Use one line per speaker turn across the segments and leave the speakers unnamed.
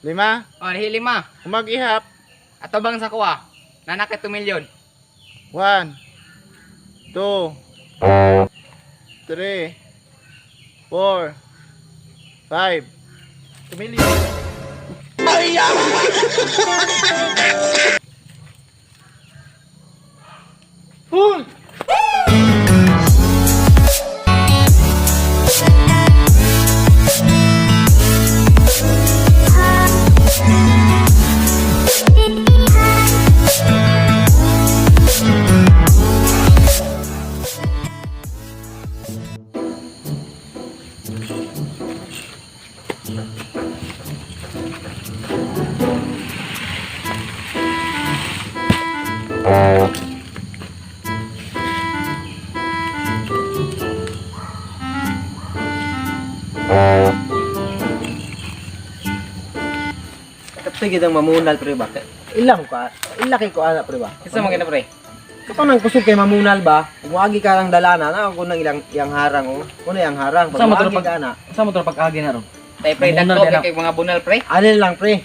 5.
Oh, nahi 5.
Umag-ihap.
Ato bang sa kuha? Nanakit 2 milyon.
1, 2, 3, 4, 5. 2 million. Hoy!
Kapag kitang mamunal pre ba? Ilaki ko ana pre ba?
Isa mo gina pre.
Kapag nang kusog kay mamunal ba, umuagi ka lang dalana na ako nang ilang harang oh. Kuno yang harang pag
Saan mo to
umuagi ka na.
Saan mo to pag-agi na ron?
Tay pre
Bunal
dagko
din
kay mga bunal pre.
Alin lang pre.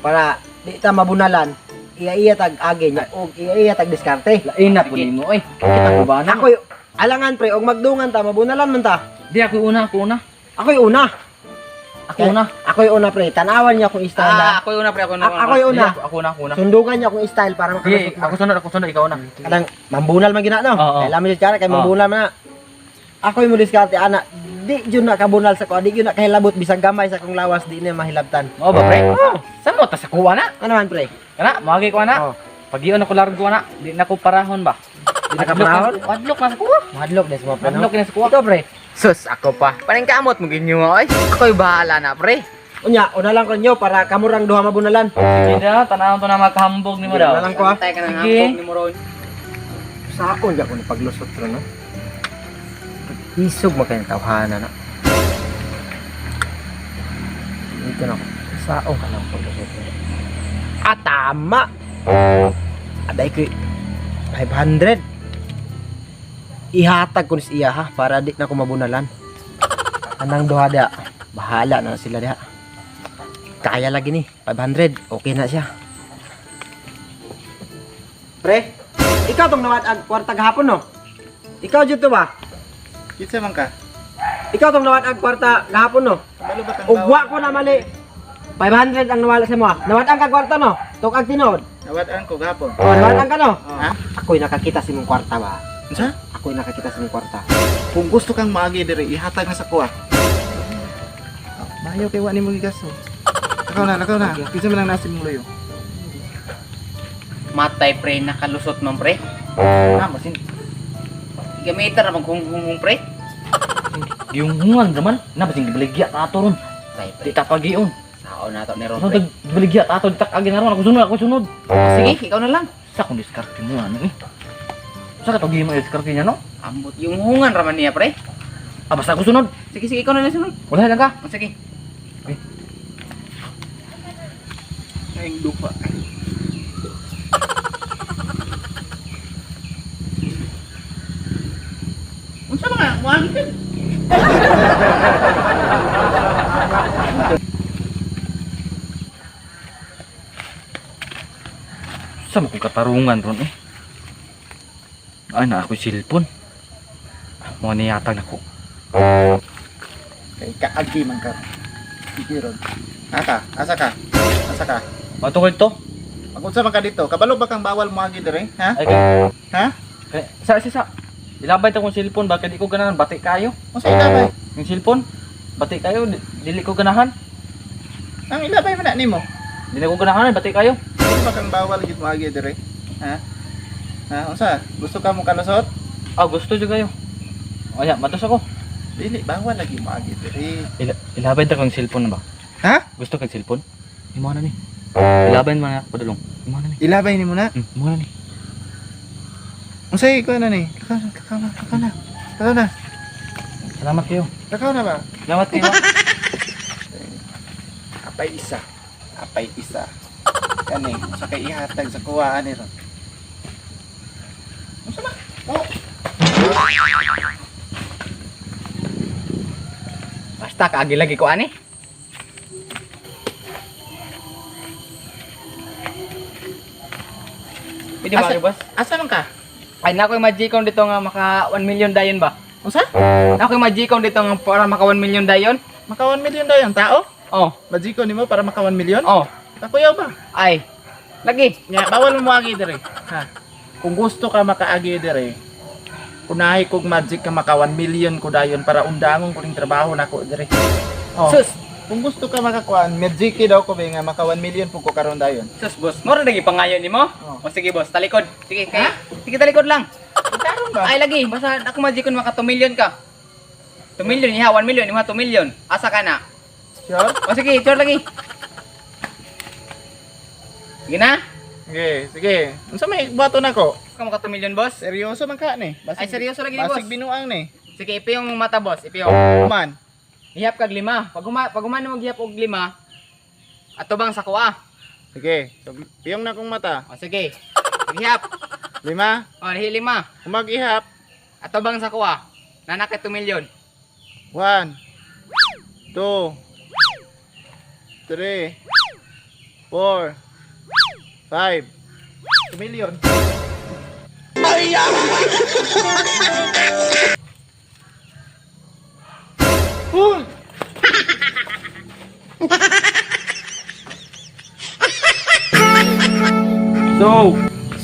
Para di ta mabunalan. Iya tag agi nya og iya tag diskarte.
Lain na po nimo oy. Kita ko ba na?
Ako alangan pre og magdungan ta mabunalan man ta.
Di ako una.
Ako yung una. Ako yung una pre. Tanawan niya akong style.
Ako yung una pre, ako na.
Ako yung una.
Ako una.
Sundugan niya akong style para
Sige,
makalusot.
ako sunod, ikaw na.
Kadang mambunal man gina no.
Oo.
Kay lamin jud kay
Oo.
mambunal man na. Ako yung diskarte ana. Di jud na kabunal sa ko, di jud na kahilabot bisag gamay sa kong lawas di na mahilabtan.
Oo ba pre? Saan mo ta sa kuha na?
Ano man pre?
Kana, magi ko na.
Oo.
Pag iyon ako largo na, di na ko parahon ba?
Di na ka parahon?
Adlok na sa kuha.
Madlok des mo pre. no?
Adlok na sa kuha.
Ito pre.
Sus, ako pa. Paning kamot mo ginyo oy. Ako'y bahala na pre.
Unya, una lang ko nyo para kamurang duha mabunalan.
Sige daw, tanawon to na makahambog nimo daw.
Una lang ko ah.
Tay ka nang
Sige.
hapok ni mo ron.
Sa ako niya ko paglusot ro no. Isog makay tawhana na. Ito na ko. Sao ka lang paglusot. Ah, tama. Aday ko 500. Ihatag ko siya ha para di na ko mabunalan. Anang duha da. Bahala na sila diha. Kaya lagi ni 500. Okay na siya. Pre, ikaw tong nawad ag kwarta gahapon no? Ikaw jud to ba?
Kitsa man ka.
Ikaw tong nawad ag kwarta gahapon no?
Kabalo ba kang
Ugwa ko na mali. 500 ang nawala sa mo. Nawad ang ka kwarta no? Tok ag tinod.
Nawad-an ko gahapon.
Oh, nawad ang ka no?
Ha?
Ako'y nakakita sa imong kwarta ba?
Unsa?
Ako'y nakakita sa imong kwarta.
Kung gusto kang maagi diri, ihatag na sa kuha. Mayo kay wani mo gigasto. Nakaw na. Kinsa man lang nasa imong loyo.
Matay pre, nakalusot man pre.
Na masin.
Gamitan na kung pre.
Yung hungan naman, na basing gibaligya ta ato ron.
Tay
Di
pre.
ta pagion.
Sao na to ni ron
Ano
pre.
tag gibaligya ta ato di tak agi na ron. Ako sunod.
Sige, ikaw na lang.
Sa kung diskarte mo ano eh. Sa ka to mo diskarte niya no?
Ambot yung hungan raman niya pre.
Ah basta ako sunod.
Sige, ikaw na lang sunod.
Wala lang ka.
Oh, sige.
Aing lupa. Unsa mga muagi ka?
Sa mo kong katarungan ron eh. Ay na ako silpon. Mo ni yatag nako.
Kay kaagi man ka. Sige ron. Asa ka?
Matukod to.
Mag-unsa man ka dito? Kabalo ba kang bawal muagi diri? Ha?
Ay kay.
Ha?
Kay sa. Ilabay ta kong silpon ba kay di ko ganahan bati kayo.
Unsa ilabay?
Yung silpon bati kayo dili ko ganahan.
Ang ilabay man na nimo.
Dili ko ganahan bati kayo.
Kabalo ba kang bawal gid muagi diri? Ha? Ha? Unsa? Gusto ka mo kalusot?
Ah gusto jud kayo. Aya matos ako.
Dili bawal lagi muagi diri.
Ilabay ta kong silpon na ba?
Ha?
Gusto kang silpon? Imo na ni. Ilabay man ako padulong. Imo na ni.
Ilabay nimo na.
Imo na ni.
Unsay ko na ni? Lakaw na.
Salamat kayo.
Lakaw na ba?
Salamat kayo.
Apay isa. Kani, sa kay ihatag sa kuha ani ron. Unsa ba? Oh.
Basta kaagi lagi ko ani. Pwede ba, boss?
Asa man ka?
Ay, na ako yung magikon dito nga maka 1 million dayon ba?
Unsa?
Na ako yung magikon dito nga para maka 1 million dayon?
Maka 1 million dayon tao?
Oh,
Majiko nimo para maka 1 million?
oh.
Kakuyaw ba?
Ay, lagi.
Nya bawal mo agi dire. Ha. Kung gusto ka makaagi dire, kunahi kog magic ka maka 1 million ko dayon para undangon ko ning trabaho nako dire. Oh.
Sus,
Kung gusto ka makakuan, magic daw ko ba nga maka 1 million pug ko karon dayon.
sus, boss. Moro nagi pangayon nimo?
Oh.
O sige, boss, talikod. Sige, kaya. Sige, talikod lang.
Karon ba?
Ay, lagi. Basta ako magikon maka 2 million ka. 2 million, iha 1 million, iha 2 million. Asa ka na?
Sure?
O sige, sure lagi. Sige na.
Sige, sige. Unsa may buhaton nako?
Kamu ka 2 million, boss?
Seryoso man ka ni.
Ay, seryoso lagi ni, boss.
Basig binuang ni.
Sige, ipiyong mata, boss. Ipiyong.
Man.
Ihap kag 5. Pag umano mo gihap og 5, ato bang sa kuha?
Sige. So, piyong na kong mata.
O sige. Ihap.
5.
O, nahi 5.
Kung mag-ihap.
Ato bang sa kuha? Nanak 2 million.
1 2 3 4 5 2 million. Hoy!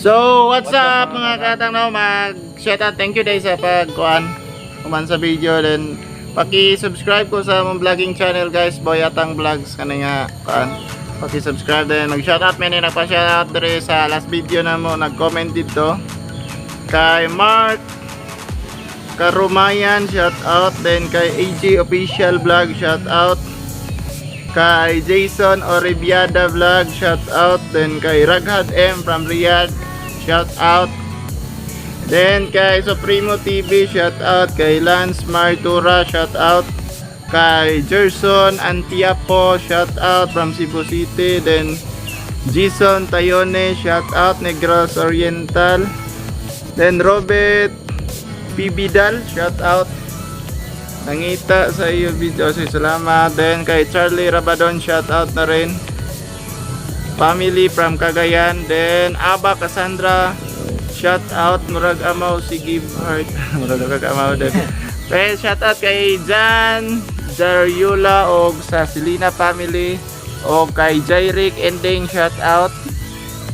So, what's up mga katang mag-shout out, thank you day sa pagkuan kuman sa video, then paki-subscribe ko sa mong vlogging channel guys, Boy Atang Vlogs kanay nga kuan. Paki-subscribe din, mag-shout out man nagpa-shout out dire sa last video na mo, nag-comment dito kay Mark Karumayan, shout out, then kay AJ Official Vlog, shout out, kay Jason Oribiada Vlog, shout out, then kay Raghad M from Riyadh, shout out, then kay Supremo TV, shout out, kay Lance Martura, shout out, kay Gerson Antiapo, shout out from Cebu City, then Jason Tayone, shout out, Negros Oriental, then Robert Pibidal, shout out, nangita sa iyo video, so salamat. Then kay Charlie Rabadon, shout out na rin, family from Cagayan. Then Aba Cassandra, shout out, murag amaw si Give Heart murag kagamaw din. Then shout out kay Jan Dariula og sa Selena family, o kay Jairik Ending, shout out,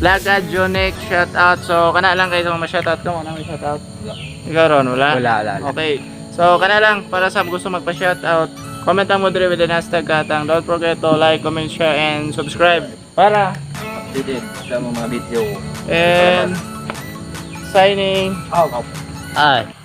Laga Jonek, shout out. So kana lang kayo ma-shout out no, ano shout out? Ikaw ron, wala?
Wala.
Okay. So, kana lang, para sa gusto magpa-shoutout, comment mo dire with the hashtag Katang. Don't forget to like, comment, share, and subscribe. Para
Updated sa mga video.
and signing.
Oh,
Ay.